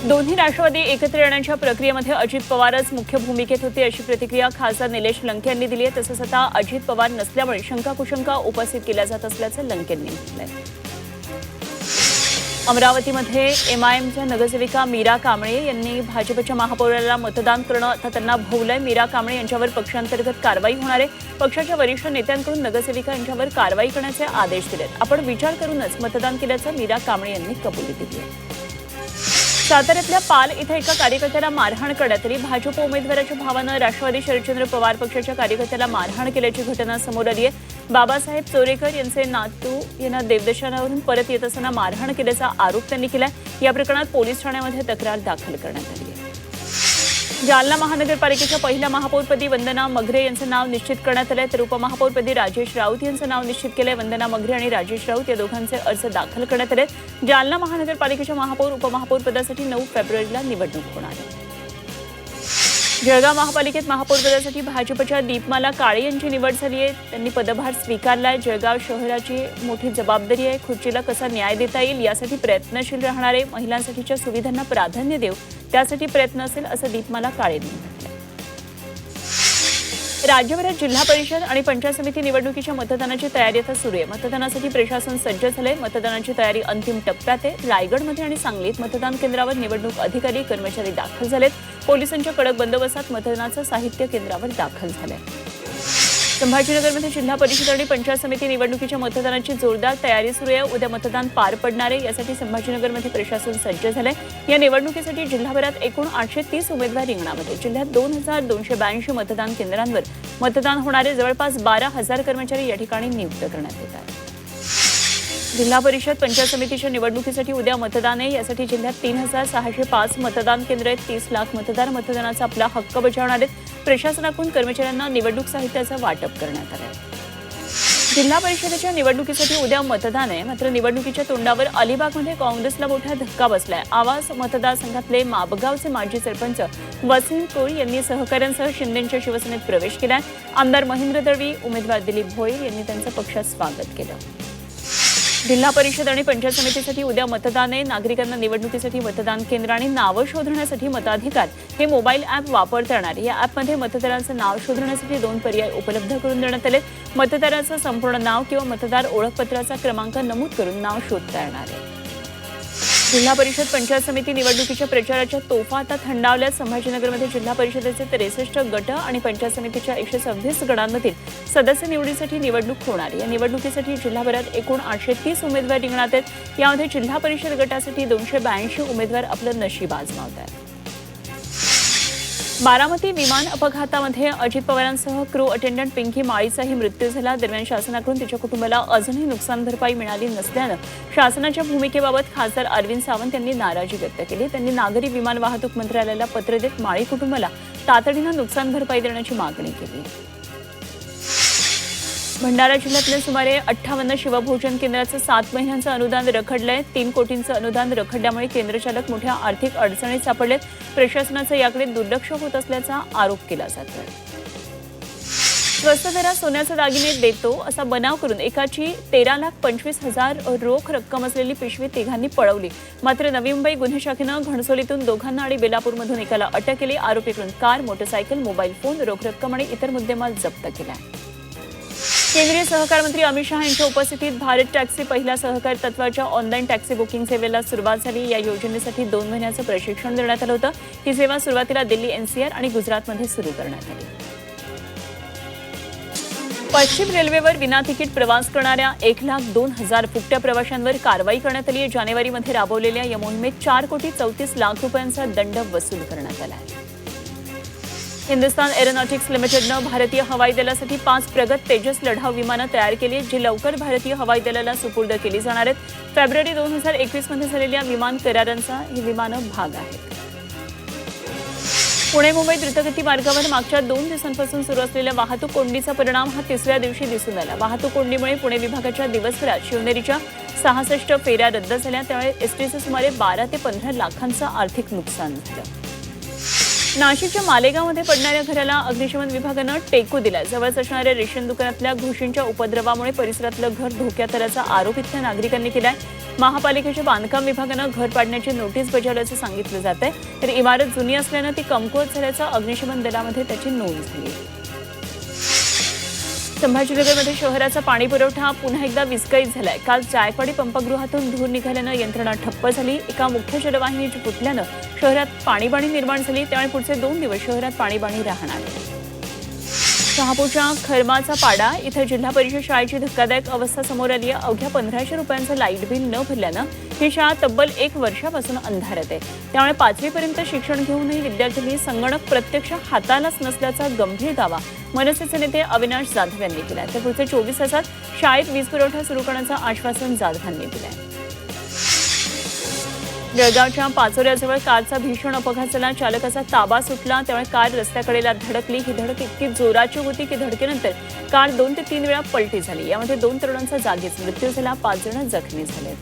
दोन्ही राष्ट्रवादी एकत्र येण्याच्या प्रक्रियेमध्ये अजित पवारच मुख्य भूमिकेत होते अशी प्रतिक्रिया खासदार निलेश लंके यांनी दिली आहे। तसंच आता अजित पवार नसल्यामुळे शंका कुशंका उपस्थित केल्या जात असल्याचं लंकेंनी म्हटलंय। अमरावतीमध्ये एमआयएमच्या नगरसेविका मीरा कांबळे यांनी भाजपच्या महापौराला मतदान करणं आता त्यांना भोवलंय। मीरा कांबळे यांच्यावर पक्षांतर्गत कारवाई होणार आहे। पक्षाच्या वरिष्ठ नेत्यांकडून नगरसेविका यांच्यावर कारवाई करण्याचे आदेश दिलेत। आपण विचार करूनच मतदान केल्याचं मीरा कांबळे यांनी कबुली दिली आहे। साताऱ्यातल्या पाल इथं एका कार्यकर्त्याला मारहाण करण्यात आली। भाजप उमेदवाराच्या भावानं राष्ट्रवादी शरदचंद्र पवार पक्षाच्या कार्यकर्त्याला मारहाण केल्याची घटना समोर आली आहे। बाबासाहेब चोरेकर यांचे नातू यांना देवदर्शनावरून परत येत असताना मारहाण केल्याचा आरोप त्यांनी केलाय। या प्रकरणात पोलीस ठाण्यामध्ये तक्रार दाखल करण्यात आली आहे। जालना महानगरपालिकेच्या पहिल्या महापौरपदी वंदना मगरे यांचं नाव निश्चित करण्यात आलंय, तर उपमहापौरपदी राजेश राऊत यांचं नाव निश्चित केलंय। वंदना मगरे आणि राजेश राऊत या दोघांचे अर्ज दाखल करण्यात आले। जालना महानगरपालिकेच्या महापौर उपमहापौर पदासाठी 9 फेब्रुवारीला निवडणूक होणार आहे। जळगाव महापालिकेत महापौरपदासाठी भाजपच्या दीपमाला काळे यांची निवड झाली आहे। त्यांनी पदभार स्वीकारलाय। जळगाव शहराची मोठी जबाबदारी आहे। खुर्चीला कसा न्याय देता येईल यासाठी प्रयत्नशील राहणार आहे। महिलांसाठीच्या सुविधांना प्राधान्य देऊ त्यासाठी प्रयत्न असेल असं दीपमाला काळे यांनी म्हटलं। राज्यभरात जिल्हा परिषद आणि पंचायत समिती निवडणुकीच्या मतदानाची तयारी आता सुरू आहे। मतदानासाठी प्रशासन सज्ज झालंय। मतदानाची तयारी अंतिम टप्प्यात आहे। रायगडमध्ये आणि सांगलीत मतदान केंद्रावर निवडणूक अधिकारी कर्मचारी दाखल झालेत। पोलिसांच्या कडक बंदोबस्तात मतदानाचं साहित्य केंद्रावर दाखल झालंय। संभाजीनगरमध्ये जिल्हा परिषद आणि पंचायत समिती निवडणुकीच्या मतदानाची जोरदार तयारी सुरू आहे। उद्या मतदान पार पडणार आहे। यासाठी संभाजीनगरमध्ये प्रशासन सज्ज झालंय। या निवडणुकीसाठी जिल्हाभरात एकूण 830 उमेदवार रिंगणामध्ये। जिल्ह्यात 2282 मतदान केंद्रांवर मतदान होणारे जवळपास 12,000 कर्मचारी या ठिकाणी नियुक्त करण्यात येत आहेत। जिल्हा परिषद पंचायत समितीच्या निवडणुकीसाठी उद्या मतदान आहे। यासाठी जिल्ह्यात 3605 मतदान केंद्र आहेत। 30 लाख मतदार मतदानाचा आपला हक्क बजावणार आहेत। प्रशासनाकडून कर्मचाऱ्यांना निवडणूक साहित्याचं वाटप करण्यात आलं आहे। जिल्हा परिषदेच्या निवडणुकीसाठी उद्या मतदान आहे। मात्र निवडणुकीच्या तोंडावर अलिबागमध्ये काँग्रेसला मोठा धक्का बसलाय। आवास मतदारसंघातले माबगावचे माजी सरपंच वसीम कोळी यांनी सहकाऱ्यांसह शिंदेंच्या शिवसेनेत प्रवेश केलाय। आमदार महेंद्र दळवी, उमेदवार दिलीप भोईर यांनी त्यांचं पक्षात स्वागत केलं। जिल्हा परिषद आणि पंचायत समितीसाठी उद्या मतदान आहे। नागरिकांना निवडणुकीसाठी मतदान केंद्र आणि नावं शोधण्यासाठी मताधिकार हे मोबाईल ॲप वापरता येणार। या ॲपमध्ये मतदारांचं नाव शोधण्यासाठी 2 पर्याय उपलब्ध करून देण्यात आले। मतदाराचं संपूर्ण नाव किंवा मतदार ओळखपत्राचा क्रमांक नमूद करून नाव शोधता येणार आहे। जिल्हा परिषद पंचायत समिती निवडणुकीच्या प्रचाराच्या तोफा आता थंडावल्यात। संभाजीनगरमध्ये जिल्हा परिषदेचे 63 गट आणि पंचायत समितीच्या 126 गणांमधील सदस्य निवडीसाठी निवडणूक होणार। या निवडणुकीसाठी जिल्हाभरात एकूण 830 उमेदवार रिंगणात आहेत। यामध्ये जिल्हा परिषद गटासाठी 282 उमेदवार आपलं नशीब आजमावत आहेत। बारामती विमान अपघातामध्ये अजित पवारांसह क्रू अटेंडंट पिंकी माळीचाही मृत्यू झाला। दरम्यान शासनाकडून तिच्या कुटुंबाला अजूनही नुकसान भरपाई मिळाली नसल्यानं शासनाच्या भूमिकेबाबत खासदार अरविंद सावंत यांनी नाराजी व्यक्त केली। त्यांनी नागरी विमान वाहतूक मंत्रालयाला पत्र देत माळी कुटुंबाला तातडीनं नुकसान भरपाई देण्याची मागणी केली। भंडारा जिल्ह्यातल्या सुमारे 58 शिवभोजन केंद्राचं 7 महिन्यांचं अनुदान रखडलंय। 3 कोटींचं अनुदान रखडल्यामुळे केंद्रचालक मोठ्या आर्थिक अडचणीत सापडलेत। प्रशासनाचं याकडे दुर्लक्ष होत असल्याचा आरोप केला जातोय। स्वस्त दरात सोन्याचे दागिने देतो असा बनाव करून एकाची 13,25,000 रोख रक्कम असलेली पिशवी तिघांनी पळवली। मात्र नवी मुंबई गुन्हे शाखेनं घणसोलीतून दोघांना आणि बेलापूरमधून एकाला अटक केली। आरोपीकडून कार, मोटरसायकल, मोबाईल फोन, रोख रक्कम आणि इतर मुद्देमाल जप्त केलाय। केंद्रीय सहकार मंत्री अमित शहा यांच्या उपस्थितीत भारत टॅक्सी पहिल्या सहकार तत्वाच्या ऑनलाईन टॅक्सी बुकिंग सेवेला सुरुवात झाली। या योजनेसाठी 2 महिन्याचं प्रशिक्षण देण्यात आलं होतं। ही सेवा सुरुवातीला दिल्ली, एनसीआर आणि गुजरातमध्ये सुरू करण्यात आली। पश्चिम रेल्वेवर विना तिकीट प्रवास करणाऱ्या 1,02,000 फुकट्या प्रवाशांवर कारवाई करण्यात आली आहे। जानेवारीमध्ये राबवलेल्या या मोहिमेत 4,34,00,000 रुपयांचा दंड वसूल करण्यात आला आहे। हिंदुस्तान एरोनॉटिक्स लिमिटेडनं भारतीय हवाई दलासाठी 5 प्रगत तेजस लढाऊ विमानं तयार केली, जी लवकर भारतीय हवाई दलाला सुपूर्द केली जाणार आहेत। फेब्रुवारी 2021 मध्ये झालेल्या विमान करारांचा ही विमानं भाग आहेत। पुणे मुंबई द्रुतगती मार्गावर मागच्या 2 दिवसांपासून सुरू असलेल्या वाहतूक कोंडीचा परिणाम हा 3ऱ्या दिवशी दिसून आला। वाहतूक कोंडीमुळे पुणे विभागाच्या दिवसभरात शिवनेरीच्या 66 फेऱ्या रद्द झाल्या। त्यामुळे एसटीचं सुमारे 12 ते 15 लाखांचं आर्थिक नुकसान झालं। नाशिकच्या मालेगावमध्ये पडणाऱ्या घराला अग्निशमन विभागानं टेकू दिला। जवळच असणाऱ्या रेशन दुकानातल्या घुशींच्या उपद्रवामुळे परिसरातलं घर धोक्यात आल्याचा आरोप इथल्या नागरिकांनी केलाय। महापालिकेच्या बांधकाम विभागानं घर पाडण्याची नोटीस बजावल्याचं सांगितलं जात आहे, तर इमारत जुनी असल्यानं ती कमकुवत झाल्याचं अग्निशमन दलामध्ये त्याची नोंद झाली. संभाजीनगरमध्ये शहराचा पाणी पुरवठा पुन्हा एकदा विस्कळीत झालाय. काल जायकवाडी पंपगृहातून धूर निघाल्यानं यंत्रणा ठप्प झाली. एका मुख्य जलवाहिनी फुटल्यानं शहरात पाणीबाणी निर्माण झाली, त्यामुळे पुढचे 2 दिवस शहरात पाणीबाणी राहणार. शहापूरच्या खरमाचा पाडा इथं जिल्हा परिषद शाळेची धक्कादायक अवस्था समोर आली आहे. अवघ्या 1500 रुपयांचं लाईट बिल न भरल्यानं ही शाळा तब्बल 1 वर्षापासून अंधारात आहे. त्यामुळे 5वी पर्यंत शिक्षण घेऊनही विद्यार्थ्यांनी संगणक प्रत्यक्ष हातालाच नसल्याचा गंभीर दावा मनसेचे नेते अविनाश जाधव यांनी केला. तर पुढचे 24 तासात शाळेत वीज पुरवठा सुरू करण्याचं आश्वासन जाधवांनी दिलं. जळगावच्या पाचोऱ्याजवळ कारचा भीषण अपघात झाला. चालकाचा ताबा सुटला, त्यामुळे कार रस्त्याकडेला धडकली. ही धडक इतकी जोराची होती की धडकेनंतर कार 2 ते 3 वेळा पलटी झाली. यामध्ये 2 तरुणांचा जागीच मृत्यू झाला, 5 जण जखमी झाले.